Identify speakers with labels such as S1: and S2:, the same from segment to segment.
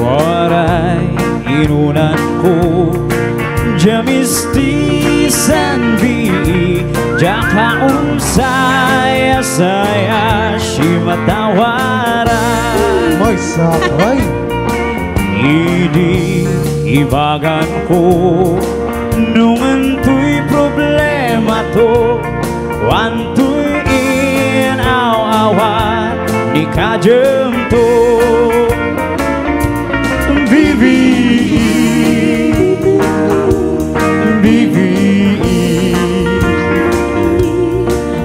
S1: waray inunanku jamisti sanbi jakaun saya shimatawaran
S2: May sakay
S1: Idi ibaganku nungantuy problema to wantuy inaw-awan ni kajem to Bibi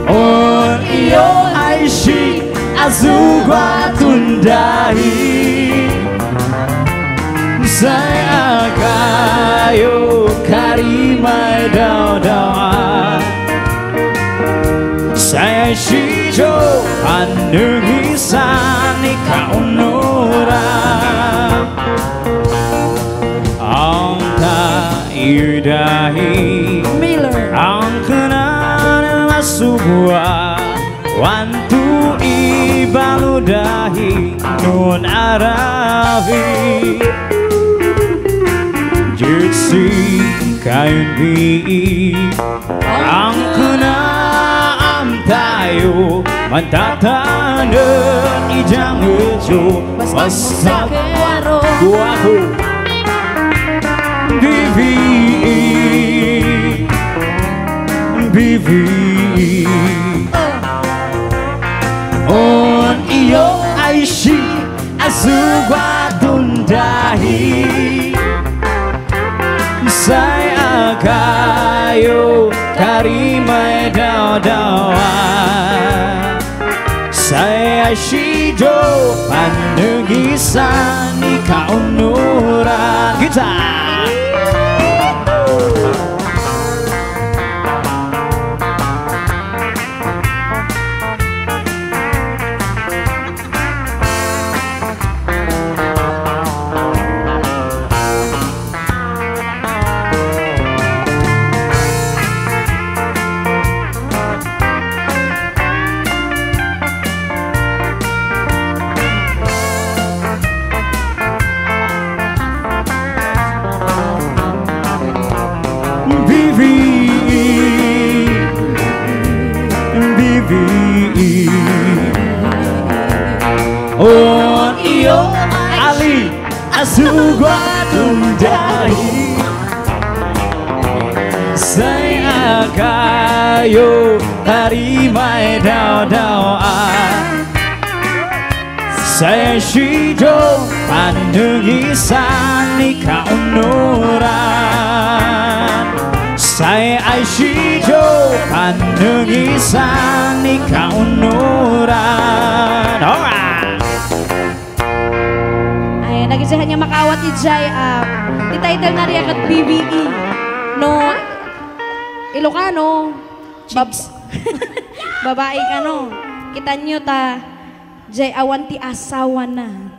S1: On iyo ay si azugwa tundahi Saya kayo karimay daw-dawan Saya shijo anugisan ikaunuran Ang tayudahi Ang kanan masubwa Wantu ibaludahi nun arabi Jutsi kain bi ang kenaam tayo mantatanan ijang ejo masak guaku bibi on iyo aishi azugwa tundahi Saya kayo karimay daw-dawan Saya shijo panugisan ikaunuran Kita Bibi On iyo ali asugwa tundahi Saya kayo karimay daw-dawan Saya shijo panugisan ikaunuran Saya ay shijo panugisan ikaunuran Alright
S3: Ay, nagisahan niya makawat ijay di title na riyakat BBE no Ilocano babae ka no kita nyo ta jay awan ti asawa na